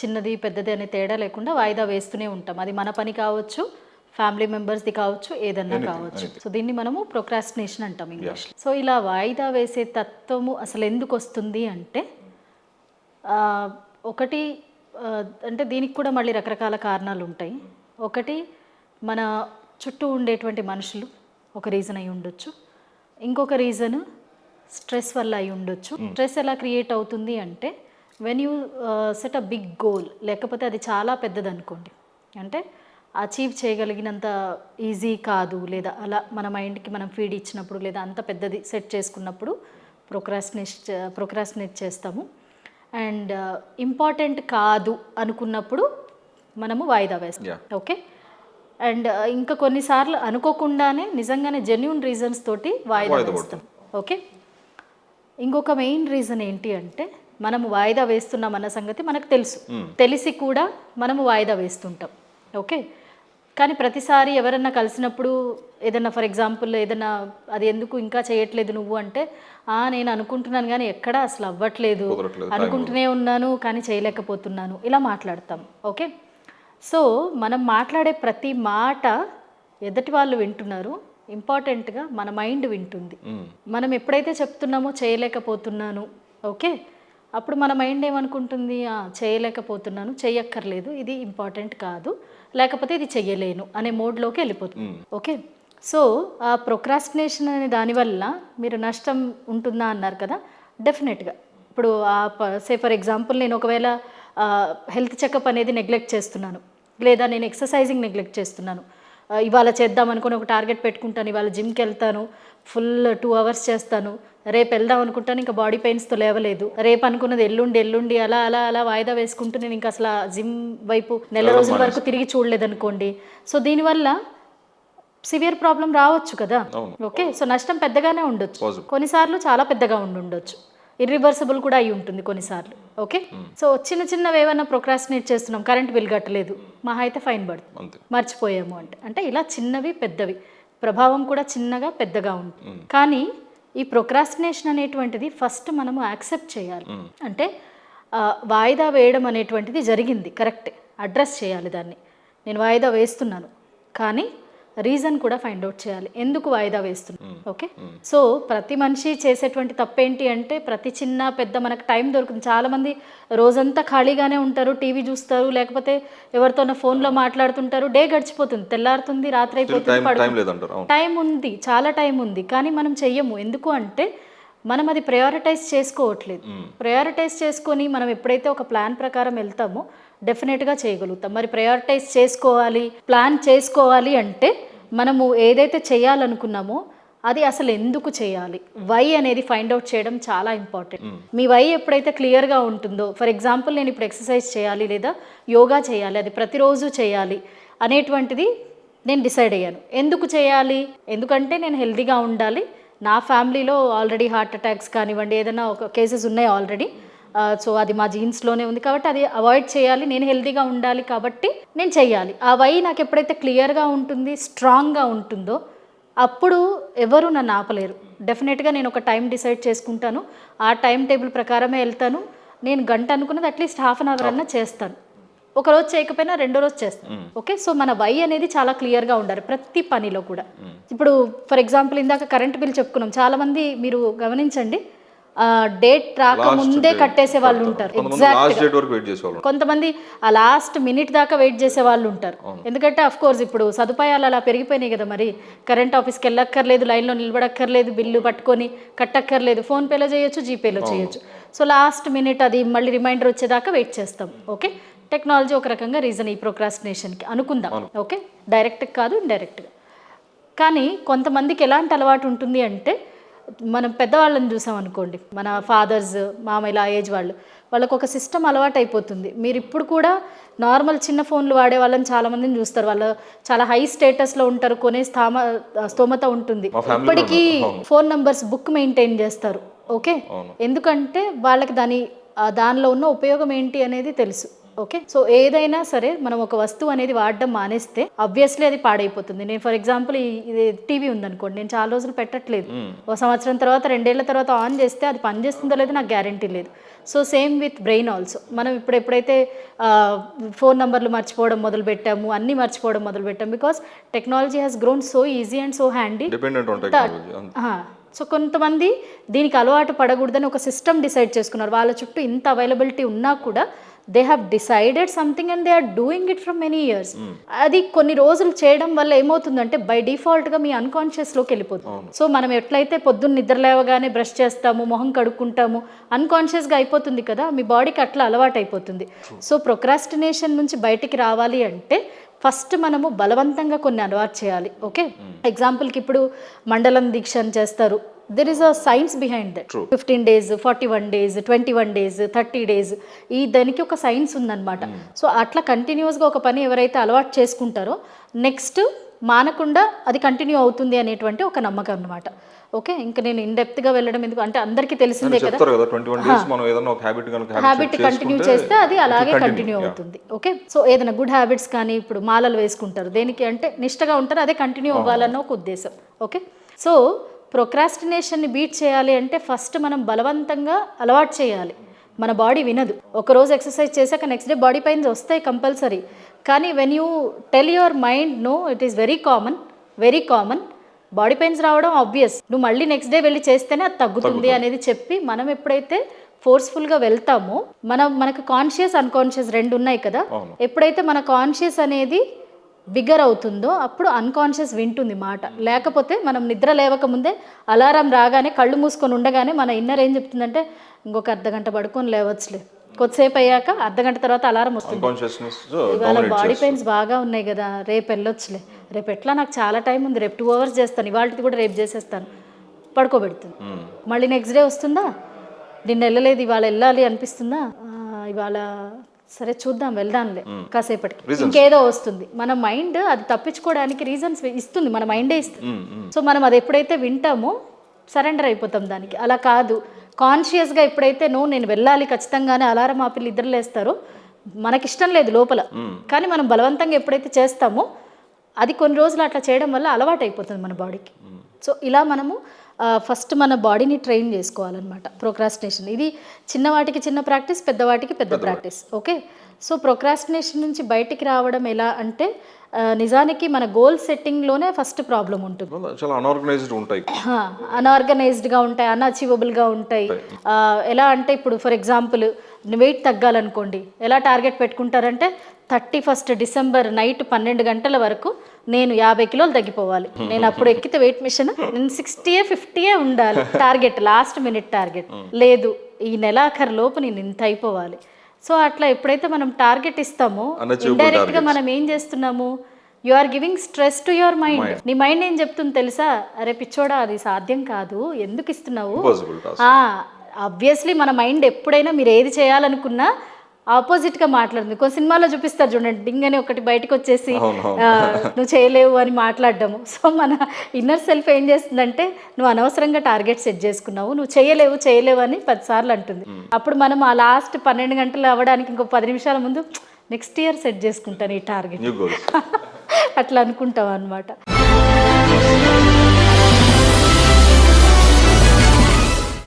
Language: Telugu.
చిన్నది పెద్దది అనే తేడా లేకుండా వాయిదా వేస్తూనే ఉంటాం. అది మన పని కావచ్చు, ఫ్యామిలీ మెంబర్స్ది కావచ్చు, ఏదన్నా కావచ్చు. సో దీన్ని మనము ప్రోక్రాస్టినేషన్ అంటాం ఇంగ్లీష్. సో ఇలా వాయిదా వేసే తత్వము అసలు ఎందుకు వస్తుంది అంటే ఒకటి అంటే దీనికి కూడా మళ్ళీ రకరకాల కారణాలు ఉంటాయి. ఒకటి మన చుట్టూ ఉండేటువంటి మనుషులు ఒక రీజన్ అయి ఉండొచ్చు. ఇంకొక రీజన్ స్ట్రెస్ వల్ల అయి ఉండొచ్చు. స్ట్రెస్ ఎలా క్రియేట్ అవుతుంది అంటే when you set a big goal, లేకపోతే అది చాలా పెద్దది అనుకోండి, అంటే అచీవ్ చేయగలిగినంత ఈజీ కాదు, లేదా అలా మన మైండ్కి మనం ఫీడ్ ఇచ్చినప్పుడు, లేదా అంత పెద్దది సెట్ చేసుకున్నప్పుడు ప్రోక్రాస్టినేట్ చేస్తాము. అండ్ ఇంపార్టెంట్ కాదు అనుకున్నప్పుడు మనము వాయిదా వేస్తాం. ఓకే. అండ్ ఇంకా కొన్నిసార్లు అనుకోకుండానే నిజంగానే జెన్యూన్ రీజన్స్ తోటి వాయిదా వేస్తాం. ఓకే. ఇంకొక మెయిన్ రీజన్ ఏంటి అంటే మనము వాయిదా వేస్తున్నాం అన్న సంగతి మనకు తెలుసు, తెలిసి కూడా మనము వాయిదా వేస్తుంటాం. ఓకే. కానీ ప్రతిసారి ఎవరన్నా కలిసినప్పుడు ఏదన్నా ఫర్ ఎగ్జాంపుల్ ఏదన్నా అది ఎందుకు ఇంకా చేయట్లేదు నువ్వు అంటే నేను అనుకుంటున్నాను కానీ ఎక్కడా అసలు అవ్వట్లేదు, అనుకుంటూనే ఉన్నాను కానీ చేయలేకపోతున్నాను, ఇలా మాట్లాడతాం. ఓకే. సో మనం మాట్లాడే ప్రతి మాట ఎదుటి వాళ్ళు వింటున్నారు, ఇంపార్టెంట్గా మన మైండ్ వింటుంది. మనం ఎప్పుడైతే చెప్తున్నామో చేయలేకపోతున్నాను, ఓకే, అప్పుడు మన మైండ్ ఏమనుకుంటుంది, చేయలేకపోతున్నాను, చెయ్యక్కర్లేదు, ఇది ఇంపార్టెంట్ కాదు, లేకపోతే ఇది చెయ్యలేను అనే మోడ్లోకి వెళ్ళిపోతుంది. ఓకే. సో ఆ ప్రొక్రాస్టినేషన్ అనే దానివల్ల మీరు నష్టం ఉంటుందా అన్నారు కదా, డెఫినెట్గా. ఇప్పుడు సే ఫర్ ఎగ్జాంపుల్ నేను ఒకవేళ హెల్త్ చెకప్ అనేది నెగ్లెక్ట్ చేస్తున్నాను, లేదా నేను ఎక్సర్సైజింగ్ నెగ్లెక్ట్ చేస్తున్నాను, ఇవాళ చేద్దాం అనుకుని ఒక టార్గెట్ పెట్టుకుంటాను, ఇవాళ జిమ్కి వెళ్తాను, ఫుల్ 2 hours చేస్తాను, రేపు వెళ్దాం అనుకుంటాను, ఇంకా బాడీ పెయిన్స్తో లేవలేదు, రేపు అనుకున్నది ఎల్లుండి అలా అలా అలా వాయిదా వేసుకుంటూ నేను ఇంకా అసలు జిమ్ వైపు నెల రోజుల వరకు తిరిగి చూడలేదనుకోండి, సో దీనివల్ల సివియర్ ప్రాబ్లం రావచ్చు కదా. ఓకే. సో నష్టం పెద్దగానే ఉండొచ్చు, కొన్నిసార్లు చాలా పెద్దగా ఉండొచ్చు, ఇర్రివర్సిబుల్ కూడా అయి ఉంటుంది కొన్నిసార్లు. ఓకే. సో చిన్నవి ఏమైనా ప్రొక్రాస్టినేట్ చేస్తున్నాం, కరెంట్ బిల్ కట్టలేదు, మహా అయితే ఫైన్ పడుతుంది, మర్చిపోయాము అంటే ఇలా చిన్నవి పెద్దవి ప్రభావం కూడా చిన్నగా పెద్దగా ఉంటుంది. కానీ ఈ ప్రొక్రాస్టినేషన్ అనేటువంటిది ఫస్ట్ మనము యాక్సెప్ట్ చేయాలి. అంటే వాయిదా వేయడం అనేటువంటిది జరిగింది, కరెక్టే, అడ్రస్ చేయాలి దాన్ని. నేను వాయిదా వేస్తున్నాను కానీ రీజన్ కూడా ఫైండ్ అవుట్ చేయాలి, ఎందుకు వాయిదా వేస్తున్నాను. ఓకే. సో ప్రతి మనిషి చేసేటువంటి తప్పేంటి అంటే ప్రతి చిన్న పెద్ద మనకు టైం దొరుకుతుంది. చాలామంది రోజంతా ఖాళీగానే ఉంటారు, టీవీ చూస్తారు, లేకపోతే ఎవరితోనో ఫోన్లో మాట్లాడుతుంటారు, డే గడిచిపోతుంది, తెల్లారుతుంది, రాత్రి అయిపోతుంది, టైం ఉంది, చాలా టైం ఉంది, కానీ మనం చెయ్యము. ఎందుకు అంటే మనం అది ప్రయారిటైజ్ చేసుకోవట్లేదు. ప్రయారిటైజ్ చేసుకొని మనం ఎప్పుడైతే ఒక ప్లాన్ ప్రకారం వెళ్తామో డెఫినెట్గా చేయగలుగుతాం. మరి ప్రయారిటైజ్ చేసుకోవాలి, ప్లాన్ చేసుకోవాలి అంటే మనము ఏదైతే చేయాలనుకున్నామో అది అసలు ఎందుకు చేయాలి, వై అనేది ఫైండ్ అవుట్ చేయడం చాలా ఇంపార్టెంట్. మీ వై ఎప్పుడైతే క్లియర్గా ఉంటుందో, ఫర్ ఎగ్జాంపుల్ నేను ఇప్పుడు ఎక్సర్సైజ్ చేయాలి లేదా యోగా చేయాలి, అది ప్రతిరోజు చేయాలి అనేటువంటిది నేను డిసైడ్ అయ్యాను. ఎందుకు చేయాలి, ఎందుకంటే నేను హెల్తీగా ఉండాలి, నా ఫ్యామిలీలో ఆల్రెడీ హార్ట్ అటాక్స్ కానివ్వండి ఏదైనా ఒక కేసెస్ ఉన్నాయి ఆల్రెడీ, సో అది మా జీన్స్లోనే ఉంది కాబట్టి అది అవాయిడ్ చేయాలి, నేను హెల్తీగా ఉండాలి కాబట్టి నేను చెయ్యాలి. ఆ వై నాకు ఎప్పుడైతే క్లియర్గా ఉంటుంది, స్ట్రాంగ్గా ఉంటుందో అప్పుడు ఎవరు నన్ను ఆపలేరు. డెఫినెట్గా నేను ఒక టైం డిసైడ్ చేసుకుంటాను, ఆ టైం టేబుల్ ప్రకారమే వెళ్తాను. నేను గంట అనుకున్నది అట్లీస్ట్ ½ an hour అన్నా చేస్తాను, ఒకరోజు చేయకపోయినా రెండో రోజు చేస్తాను. ఓకే. సో మన వై అనేది చాలా క్లియర్గా ఉండాలి ప్రతి పనిలో కూడా. ఇప్పుడు ఫర్ ఎగ్జాంపుల్ ఇందాక కరెంట్ బిల్ చెప్పుకున్నాం, చాలామంది మీరు గమనించండి డేట్ రాకముందే కట్టేసే వాళ్ళు ఉంటారు, కొంతమంది ఆ లాస్ట్ మినిట్ దాకా వెయిట్ చేసే వాళ్ళు ఉంటారు. ఎందుకంటే అఫ్ కోర్స్ ఇప్పుడు సదుపాయాలు అలా పెరిగిపోయినాయి కదా, మరి కరెంట్ ఆఫీస్కి వెళ్ళక్కర్లేదు, లైన్లో నిలబడక్కర్లేదు, బిల్లు పట్టుకొని కట్టక్కర్లేదు, ఫోన్పేలో చేయొచ్చు, జీపేలో చేయొచ్చు. సో లాస్ట్ మినిట్ అది మళ్ళీ రిమైండర్ వచ్చేదాకా వెయిట్ చేస్తాం. ఓకే. టెక్నాలజీ ఒక రకంగా రీజన్ ఈ ప్రొక్రాస్టినేషన్కి అనుకుందాం. ఓకే. డైరెక్ట్గా కాదు, ఇండైరెక్ట్గా. కానీ కొంతమందికి ఎలాంటి అలవాటు ఉంటుంది అంటే మనం పెద్దవాళ్ళని చూసాం అనుకోండి, మన ఫాదర్స్, మామయ్యల ఏజ్ వాళ్ళకు ఒక సిస్టమ్ అలవాటు అయిపోతుంది. మీరు ఇప్పుడు కూడా నార్మల్ చిన్న ఫోన్లు వాడే వాళ్ళని చాలామందిని చూస్తారు, వాళ్ళు చాలా హై స్టేటస్లో ఉంటారు, కొనే స్తోమత ఉంటుంది, ఇప్పటికీ ఫోన్ నంబర్స్ బుక్ మెయింటైన్ చేస్తారు. ఓకే. ఎందుకంటే వాళ్ళకి దాని దానిలో ఉన్న ఉపయోగం ఏంటి అనేది తెలుసు. ఓకే, సో ఏదైనా సరే మనం ఒక వస్తువు అనేది వాడడం మానేస్తే ఆబ్వియస్లీ అది పాడైపోతుంది. నేను ఫర్ ఎగ్జాంపుల్ ఇది టీవీ ఉందనుకోండి, నేను చాలా రోజులు పెట్టట్లేదు, ఒక సంవత్సరం తర్వాత 2 ఏళ్ల తర్వాత ఆన్ చేస్తే అది పనిచేస్తుందో లేదో నాకు గ్యారంటీ లేదు. So same with brain also. మనం ఎప్పుడైతే ఫోన్ నెంబర్లు మర్చిపోవడం మొదలు పెట్టాము, అన్నీ మర్చిపోవడం మొదలు పెట్టాము, because technology has grown so easy and so handy. So కొంతమంది దీనికి అలవాటు పడకూడదని ఒక సిస్టమ్ డిసైడ్ చేసుకున్నారు. వాళ్ళ చుట్టూ ఇంత అవైలబిలిటీ ఉన్నా కూడా they have decided something and they are doing it from many years. అది కొన్ని రోజులు చేయడం వల్ల ఏమవుతుందంటే బై డిఫాల్ట్గా మీ అన్కాన్షియస్లోకి వెళ్ళిపోతుంది. సో మనం ఎట్లయితే పొద్దున్న నిద్ర లేవగానే బ్రష్ చేస్తాము, మొహం కడుక్కుంటాము, అన్కాన్షియస్గా అయిపోతుంది కదా, మీ బాడీకి అట్లా అలవాటు అయిపోతుంది. సో ప్రొక్రాస్టినేషన్ నుంచి బయటికి రావాలి అంటే ఫస్ట్ మనము బలవంతంగా కొన్ని అలవాటు చేయాలి. ఓకే, ఎగ్జాంపుల్కి ఇప్పుడు మండలం దీక్ష అని చేస్తారు. There is a science behind that. 15 days, 41 days, 21 days, 30 days, ఈ దానికి ఒక సైన్స్ ఉందన్నమాట. సో అట్లా కంటిన్యూస్గా ఒక పని ఎవరైతే అలవాటు చేసుకుంటారో నెక్స్ట్ మానకుండా అది కంటిన్యూ అవుతుంది అనేటువంటి ఒక నమ్మకం అన్నమాట. ఓకే, ఇంకా నేను ఇన్డెప్త్గా వెళ్ళడం ఎందుకు అంటే అందరికీ తెలిసిందే కదా, హ్యాబిట్ కంటిన్యూ చేస్తే అది అలాగే కంటిన్యూ అవుతుంది. ఓకే, సో ఏదైనా గుడ్ హ్యాబిట్స్ కానీ ఇప్పుడు మాలలు వేసుకుంటారు, దేనికి అంటే నిష్టగా ఉంటారు, అదే కంటిన్యూ అవ్వాలన్న ఒక ఉద్దేశం. ఓకే, సో ప్రొక్రాస్టినేషన్ని బీట్ చేయాలి అంటే ఫస్ట్ మనం బలవంతంగా అలవాటు చేయాలి. మన బాడీ వినదు. ఒకరోజు ఎక్సర్సైజ్ చేశాక నెక్స్ట్ డే బాడీ పెయిన్స్ వస్తాయి కంపల్సరీ. కానీ when you tell your mind no, it is very common, body pains రావడం ఆబ్వియస్, నువ్వు మళ్ళీ నెక్స్ట్ డే వెళ్ళి చేస్తేనే అది తగ్గుతుంది అనేది చెప్పి మనం ఎప్పుడైతే ఫోర్స్ఫుల్గా వెళ్తామో మనకు కాన్షియస్ అన్కాన్షియస్ రెండు ఉన్నాయి కదా, ఎప్పుడైతే మన కాన్షియస్ అనేది బిగ్గర్ అవుతుందో అప్పుడు అన్కాన్షియస్ వింటుంది మాట. లేకపోతే మనం నిద్ర లేవకముందే అలారం రాగానే కళ్ళు మూసుకొని ఉండగానే మన ఇన్నర్ ఏం చెప్తుందంటే ఇంకొక అర్ధగంట పడుకొని లేవచ్చులే, కొద్దిసేపు అయ్యాక అర్ధగంట తర్వాత అలారం వస్తుంది, ఇవాళ బాడీ పెయిన్స్ బాగా ఉన్నాయి కదా రేపు వెళ్ళొచ్చులే, రేపు ఎట్లా నాకు చాలా టైం ఉంది, రేపు 2 hours చేస్తాను, ఇవాళది కూడా రేపు చేసేస్తాను, పడుకోబెడుతుంది. మళ్ళీ నెక్స్ట్ డే వస్తుందా, నిన్న వెళ్ళలేదు ఇవాళ వెళ్ళాలి అనిపిస్తుందా, ఇవాళ సరే చూద్దాం వెళ్దాంలే కాసేపటికి, ఇంకేదో వస్తుంది. మన మైండ్ అది తప్పించుకోవడానికి రీజన్స్ ఇస్తుంది, మన మైండే ఇస్తుంది. సో మనం అది ఎప్పుడైతే వింటామో సరెండర్ అయిపోతాం దానికి. అలా కాదు, కాన్షియస్గా ఎప్పుడైతే నేను వెళ్ళాలి ఖచ్చితంగానే అలారం ఆపిల్ నిద్ర లేస్తారో మనకిష్టం లేదు లోపల, కానీ మనం బలవంతంగా ఎప్పుడైతే చేస్తామో అది కొన్ని రోజులు అట్లా చేయడం వల్ల అలవాటు అయిపోతుంది మన బాడీకి. సో ఇలా మనము ఫస్ట్ మన బాడీని ట్రైన్ చేసుకోవాలన్నమాట. ప్రొక్రాస్టినేషన్ ఇది చిన్నవాటికి చిన్న ప్రాక్టీస్, పెద్దవాటికి పెద్ద ప్రాక్టీస్. ఓకే, సో ప్రొక్రాస్టినేషన్ నుంచి బయటికి రావడం ఎలా అంటే నిజానికి మన గోల్ సెట్టింగ్లోనే ఫస్ట్ ప్రాబ్లం ఉంటుంది. చాలా అన్ఆర్గనైజ్డ్గా ఉంటాయి, అన్అచీవబుల్గా ఉంటాయి. ఎలా అంటే ఇప్పుడు ఫర్ ఎగ్జాంపుల్ వెయిట్ తగ్గాలనుకోండి, ఎలా టార్గెట్ పెట్టుకుంటారంటే 31st December నైట్ 12 గంటల వరకు నేను 50 కిలోలు తగ్గిపోవాలి, నేను అప్పుడు ఎక్కితే వెయిట్ మిషన్ నేను 60-50 ఉండాలి టార్గెట్, లాస్ట్ మినిట్ టార్గెట్. లేదు, ఈ నెలాఖరు లోపు నేను ఇంత అయిపోవాలి. సో అట్లా ఎప్పుడైతే మనం టార్గెట్ ఇస్తామో ఇండైరెక్ట్గా మనం ఏం చేస్తున్నాము, you are giving stress to your mind. నీ మైండ్ ఏం చెప్తుంది తెలుసా, అరే పిచ్చోడా అది సాధ్యం కాదు, ఎందుకు ఇస్తున్నావు. ఆబ్వియస్లీ మన మైండ్ ఎప్పుడైనా మీరు ఏది చేయాలనుకున్నా ఆపోజిట్గా మాట్లాడుతుంది. కొన్ని సినిమాలో చూపిస్తారు చూడండి, డింగని ఒకటి బయటకు వచ్చేసి నువ్వు చేయలేవు అని మాట్లాడడము. సో మన ఇన్నర్ సెల్ఫ్ ఏం చేస్తుందంటే నువ్వు అనవసరంగా టార్గెట్ సెట్ చేసుకున్నావు, నువ్వు చేయలేవు అని 10 సార్లు అంటుంది. అప్పుడు మనం ఆ లాస్ట్ 12 గంటలు అవ్వడానికి ఇంకో 10 నిమిషాల ముందు నెక్స్ట్ ఇయర్ సెట్ చేసుకుంటాను ఈ టార్గెట్ అట్లా అనుకుంటాం అనమాట.